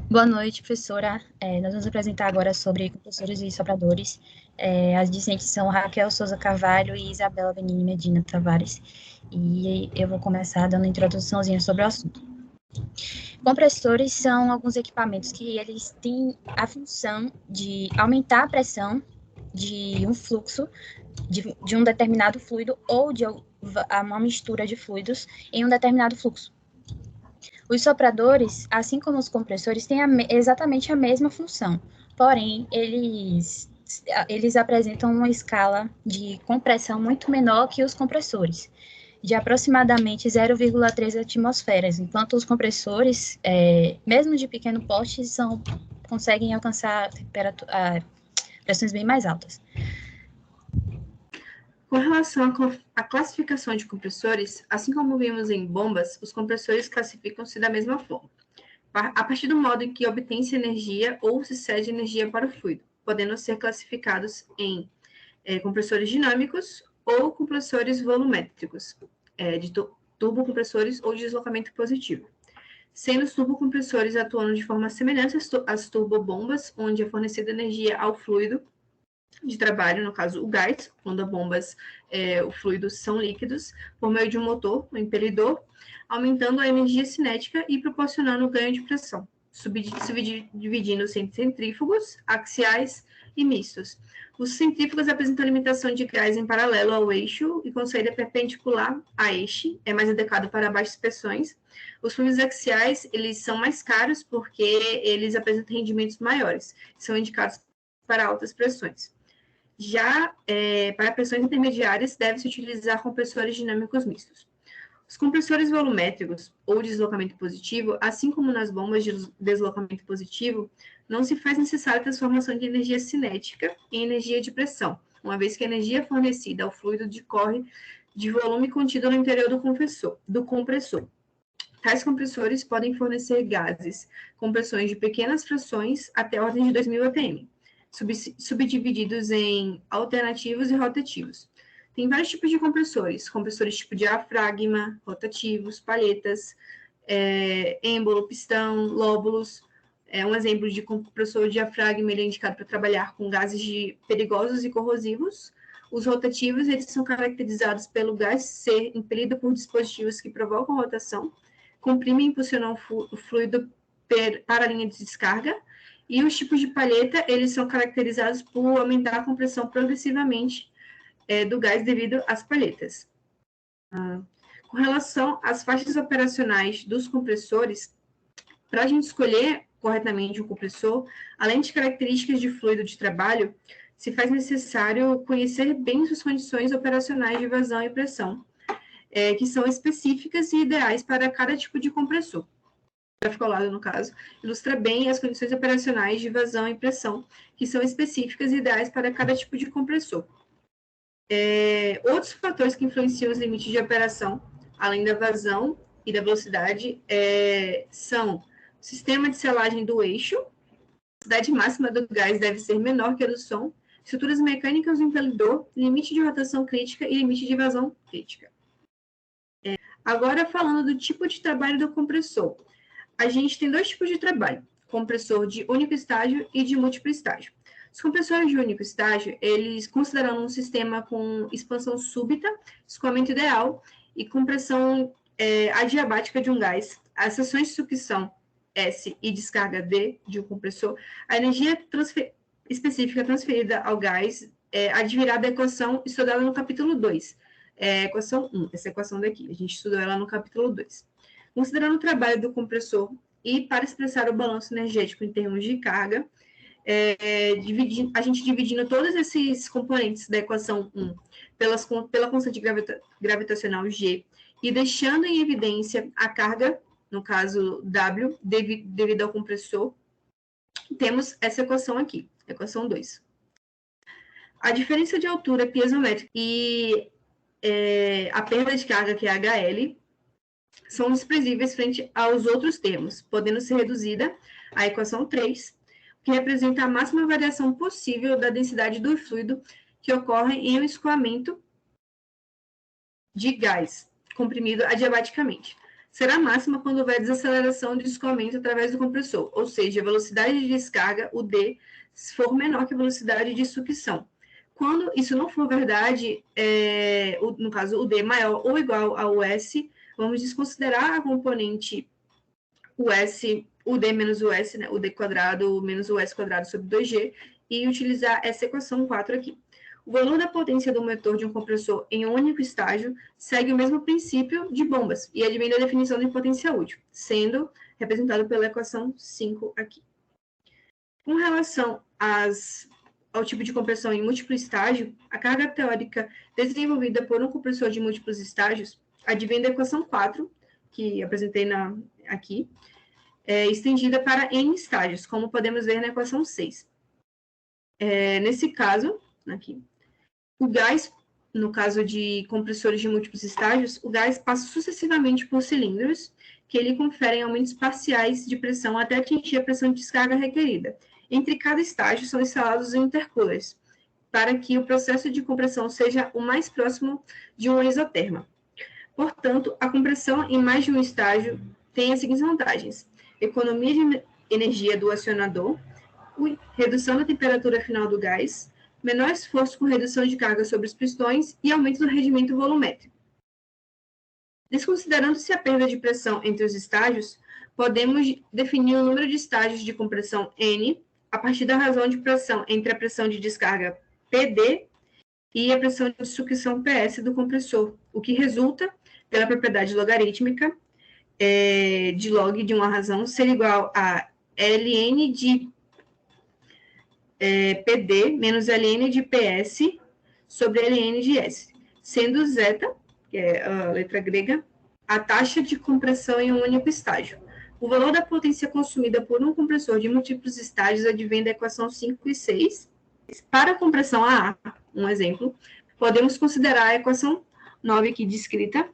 Boa noite, professora. Nós vamos apresentar agora sobre compressores e sopradores. As discentes são Raquel Souza Carvalho e Isabela Benini Medina Tavares. E eu vou começar dando uma introduçãozinha sobre o assunto. Compressores são alguns equipamentos que eles têm a função de aumentar a pressão de um fluxo de um determinado fluido ou de uma mistura de fluidos em um determinado fluxo. Os sopradores, assim como os compressores, têm exatamente a mesma função, porém, eles apresentam uma escala de compressão muito menor que os compressores, de aproximadamente 0,3 atmosferas, enquanto os compressores, mesmo de pequeno porte, conseguem alcançar pressões bem mais altas. Com relação à classificação de compressores, assim como vimos em bombas, os compressores classificam-se da mesma forma, a partir do modo em que obtém-se energia ou se cede energia para o fluido, podendo ser classificados em compressores dinâmicos ou compressores volumétricos, de turbocompressores ou de deslocamento positivo, sendo os turbocompressores atuando de forma semelhante às turbobombas, onde é fornecida energia ao fluido de trabalho, no caso o gás, quando as bombas, os fluidos são líquidos, por meio de um motor, um impelidor, aumentando a energia cinética e proporcionando o ganho de pressão, subdividindo-se entre centrífugos, axiais e mistos. Os centrífugos apresentam limitação de gás em paralelo ao eixo e com saída perpendicular a este, é mais adequado para baixas pressões. Os fluidos axiais, eles são mais caros porque eles apresentam rendimentos maiores, são indicados para altas pressões. Já para pressões intermediárias, deve-se utilizar compressores dinâmicos mistos. Os compressores volumétricos ou de deslocamento positivo, assim como nas bombas de deslocamento positivo, não se faz necessária a transformação de energia cinética em energia de pressão, uma vez que a energia fornecida ao fluido decorre de volume contido no interior do compressor. Tais compressores podem fornecer gases com pressões de pequenas frações até a ordem de 2.000 atm, subdivididos em alternativos e rotativos. Tem vários tipos de compressores tipo diafragma, rotativos, palhetas, êmbolo, pistão, lóbulos. Um exemplo de compressor diafragma, ele é indicado para trabalhar com gases perigosos e corrosivos. Os rotativos, eles são caracterizados pelo gás ser impelido por dispositivos que provocam rotação, comprimem e impulsionam o fluido para a linha de descarga. E os tipos de palheta, eles são caracterizados por aumentar a compressão progressivamente do gás devido às palhetas. Com relação às faixas operacionais dos compressores, para a gente escolher corretamente um compressor, além de características de fluido de trabalho, se faz necessário conhecer bem suas condições operacionais de vazão e pressão, que são específicas e ideais para cada tipo de compressor. O gráfico ao lado, no caso, ilustra bem as condições operacionais de vazão e pressão, que são específicas e ideais para cada tipo de compressor. Outros fatores que influenciam os limites de operação, além da vazão e da velocidade, são o sistema de selagem do eixo, a velocidade máxima do gás deve ser menor que a do som, estruturas mecânicas do impelidor, limite de rotação crítica e limite de vazão crítica. Agora, falando do tipo de trabalho do compressor. A gente tem dois tipos de trabalho, compressor de único estágio e de múltiplo estágio. Os compressores de único estágio, eles consideram um sistema com expansão súbita, escoamento ideal e compressão adiabática de um gás. As seções de sucção S e descarga D de um compressor, a energia específica transferida ao gás advirá da equação estudada no capítulo 2, equação 1, essa equação daqui, a gente estudou ela no capítulo 2. Considerando o trabalho do compressor e para expressar o balanço energético em termos de carga, a gente dividindo todos esses componentes da equação 1 pela constante gravitacional G e deixando em evidência a carga, no caso W, devido ao compressor, temos essa equação aqui, equação 2. A diferença de altura piezométrica e a perda de carga, que é HL, são desprezíveis frente aos outros termos, podendo ser reduzida à equação 3, que representa a máxima variação possível da densidade do fluido que ocorre em um escoamento de gás comprimido adiabaticamente. será máxima quando houver desaceleração de escoamento através do compressor, ou seja, a velocidade de descarga, o D, for menor que a velocidade de sucção. Quando isso não for verdade, no caso, o D maior ou igual ao S, vamos desconsiderar a componente o S, o D menos o S, né, o D quadrado menos o S quadrado sobre 2G, e utilizar essa equação 4 aqui. O valor da potência do motor de um compressor em um único estágio segue o mesmo princípio de bombas e advém da definição de potência útil, sendo representado pela equação 5 aqui. Com relação ao tipo de compressão em múltiplo estágio, a carga teórica desenvolvida por um compressor de múltiplos estágios advém da equação 4, que apresentei aqui, estendida para N estágios, como podemos ver na equação 6. Nesse caso, aqui, o gás, no caso de compressores de múltiplos estágios, o gás passa sucessivamente por cilindros, que lhe conferem aumentos parciais de pressão até atingir a pressão de descarga requerida. Entre cada estágio são instalados intercoolers, para que o processo de compressão seja o mais próximo de uma isoterma. Portanto, a compressão em mais de um estágio tem as seguintes vantagens: economia de energia do acionador, redução da temperatura final do gás, menor esforço com redução de carga sobre os pistões e aumento do rendimento volumétrico. Desconsiderando-se a perda de pressão entre os estágios, podemos definir o número de estágios de compressão N a partir da razão de pressão entre a pressão de descarga PD e a pressão de sucção PS do compressor, o que resulta pela propriedade logarítmica de log de uma razão ser igual a ln de PD menos ln de PS sobre ln de S, sendo zeta, que é a letra grega, a taxa de compressão em um único estágio. O valor da potência consumida por um compressor de múltiplos estágios advém da equação 5 e 6. Para a compressão AA, um exemplo, podemos considerar a equação 9 aqui descrita,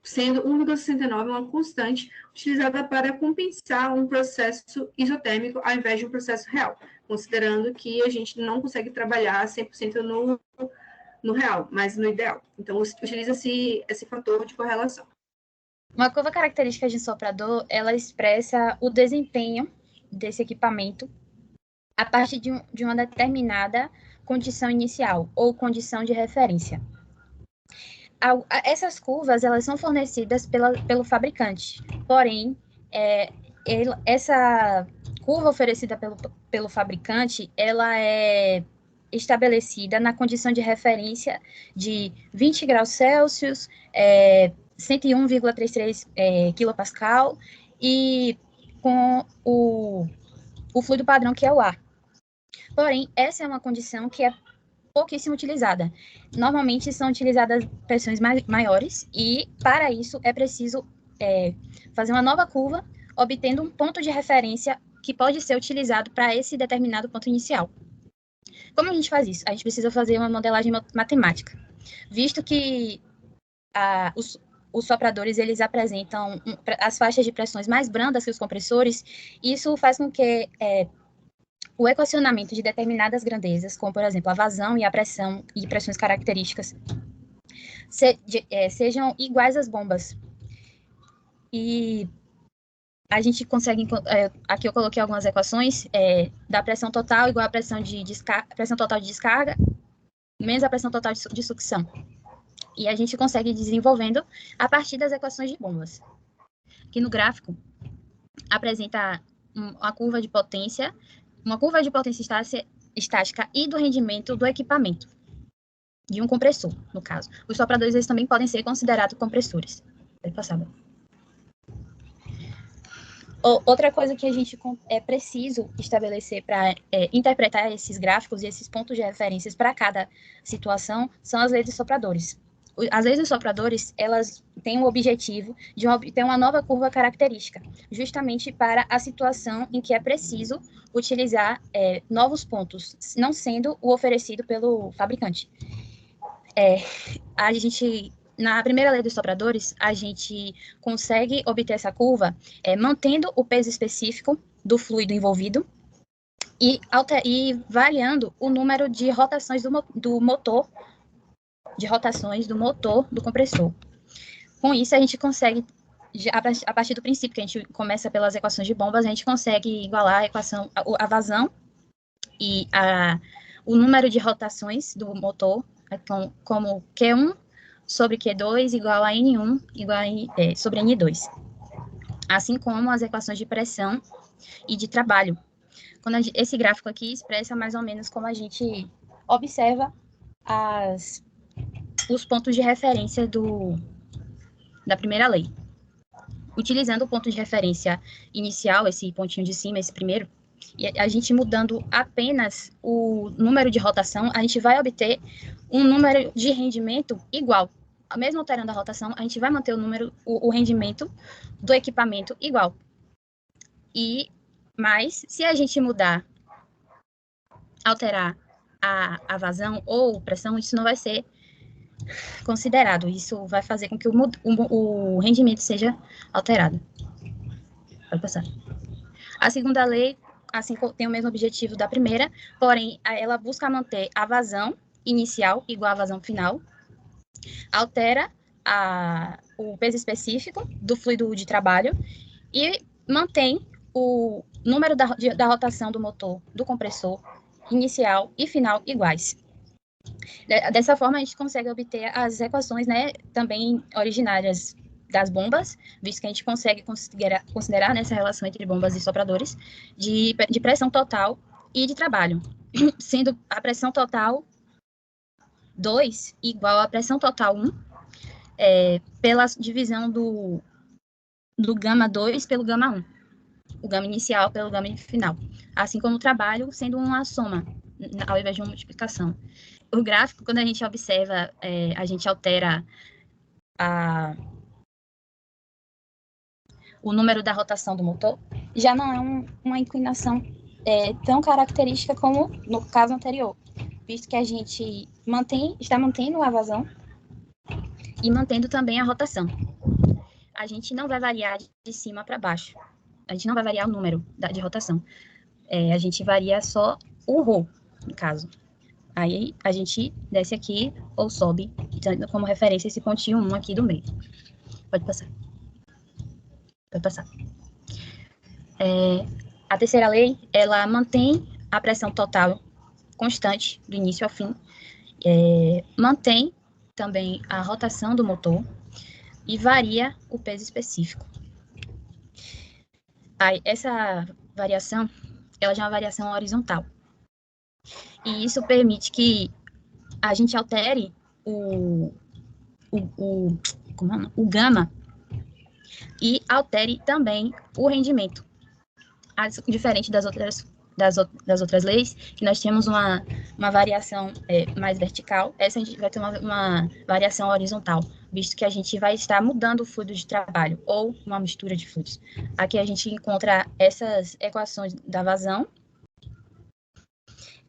sendo 1,69 uma constante utilizada para compensar um processo isotérmico ao invés de um processo real, considerando que a gente não consegue trabalhar 100% no real, mas no ideal. Então, utiliza-se esse fator de correlação. Uma curva característica de soprador, ela expressa o desempenho desse equipamento a partir de uma determinada condição inicial ou condição de referência. Essas curvas, elas são fornecidas pelo fabricante, porém, essa curva oferecida pelo fabricante, ela é estabelecida na condição de referência de 20 graus Celsius, 101,33 kPa e com o fluido padrão, que é o ar. Porém, essa é uma condição que é pouquíssimo utilizada. Normalmente são utilizadas pressões maiores e, para isso, é preciso fazer uma nova curva, obtendo um ponto de referência que pode ser utilizado para esse determinado ponto inicial. Como a gente faz isso? A gente precisa fazer uma modelagem matemática, visto que os sopradores, eles apresentam as faixas de pressões mais brandas que os compressores. Isso faz com que o equacionamento de determinadas grandezas, como, por exemplo, a vazão e a pressão e pressões características, sejam iguais às bombas. E a gente consegue, aqui eu coloquei algumas equações, da pressão total igual à pressão total de descarga, menos a pressão total de sucção. E a gente consegue ir desenvolvendo a partir das equações de bombas. Aqui no gráfico, apresenta uma curva de potência estática e do rendimento do equipamento, de um compressor, no caso. Os sopradores, eles também podem ser considerados compressores. Pode passar, né? Outra coisa que a gente é preciso estabelecer para interpretar esses gráficos e esses pontos de referências para cada situação são as leis dos sopradores. As leis dos sopradores, elas têm o objetivo de obter uma nova curva característica, justamente para a situação em que é preciso utilizar novos pontos, não sendo o oferecido pelo fabricante. Na primeira lei dos sopradores, a gente consegue obter essa curva mantendo o peso específico do fluido envolvido e variando o número de rotações do motor do compressor. Com isso, a gente consegue, a partir do princípio que a gente começa pelas equações de bombas, a gente consegue igualar a vazão e o número de rotações do motor, como Q1 sobre Q2 igual a N1 sobre N2. Assim como as equações de pressão e de trabalho. Esse gráfico aqui expressa mais ou menos como a gente observa os pontos de referência da primeira lei. Utilizando o ponto de referência inicial, esse pontinho de cima, esse primeiro, e a gente mudando apenas o número de rotação, a gente vai obter um número de rendimento igual. Mesmo alterando a rotação, a gente vai manter o rendimento do equipamento igual. Mas, se a gente alterar a vazão ou pressão, isso não vai ser considerado. Isso vai fazer com que o rendimento seja alterado. Pode passar. A segunda lei, assim, tem o mesmo objetivo da primeira, porém, ela busca manter a vazão inicial igual à vazão final, altera o peso específico do fluido de trabalho e mantém o número da rotação do motor, do compressor, inicial e final iguais. Dessa forma, a gente consegue obter as equações, né, também originárias das bombas, visto que a gente consegue considerar nessa relação entre bombas e sopradores, de pressão total e de trabalho, sendo a pressão total 2 igual à pressão total 1, pela divisão do gama 2 pelo gama 1, o gama inicial pelo gama final, assim como o trabalho sendo uma soma, ao invés de uma multiplicação. O gráfico, quando a gente observa, a gente altera o número da rotação do motor, já não é uma inclinação tão característica como no caso anterior, visto que a gente está mantendo a vazão e mantendo também a rotação. A gente não vai variar de cima para baixo, a gente não vai variar o número de rotação, a gente varia só o ρ, no caso. Aí a gente desce aqui ou sobe, tendo como referência esse pontinho 1 aqui do meio. Pode passar. Pode passar. A terceira lei, ela mantém a pressão total constante, do início ao fim, mantém também a rotação do motor e varia o peso específico. Aí, essa variação, ela já é uma variação horizontal. E isso permite que a gente altere o gama e altere também o rendimento. Diferente das outras leis, que nós temos uma variação mais vertical, essa a gente vai ter uma variação horizontal, visto que a gente vai estar mudando o fluido de trabalho, ou uma mistura de fluidos. Aqui a gente encontra essas equações da vazão,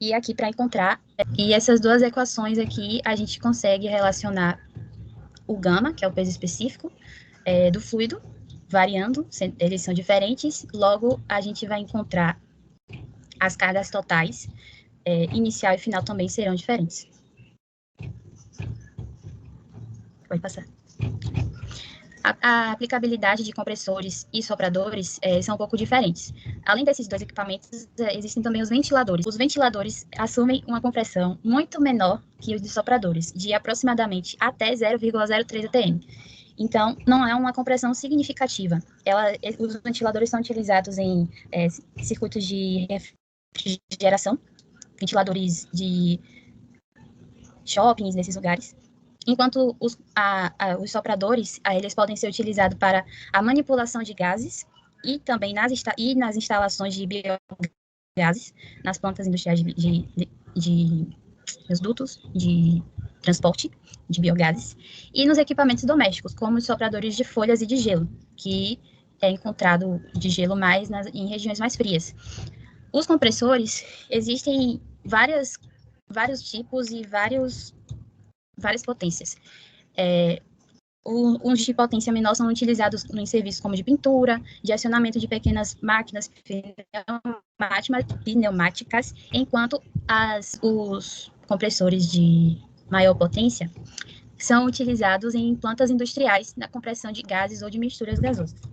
e aqui para encontrar, e essas duas equações aqui, a gente consegue relacionar o gama, que é o peso específico, do fluido, variando, eles são diferentes, logo a gente vai encontrar as cargas totais, inicial e final também serão diferentes. Pode passar. A aplicabilidade de compressores e sopradores são um pouco diferentes. Além desses dois equipamentos, existem também os ventiladores. Os ventiladores assumem uma compressão muito menor que os de sopradores, de aproximadamente até 0,03 atm. Então, não é uma compressão significativa. Os ventiladores são utilizados em circuitos de refrigeração, ventiladores de shoppings, nesses lugares. Enquanto os sopradores, eles podem ser utilizados para a manipulação de gases e também nas instalações de biogases, nas plantas industriais nos dutos de transporte de biogases, e nos equipamentos domésticos, como os sopradores de folhas e de gelo, que é encontrado de gelo mais em regiões mais frias. Os compressores, existem vários tipos e várias potências. Os de potência menor são utilizados em serviços como de pintura, de acionamento de pequenas máquinas pneumáticas, enquanto os compressores de maior potência são utilizados em plantas industriais na compressão de gases ou de misturas gasosas.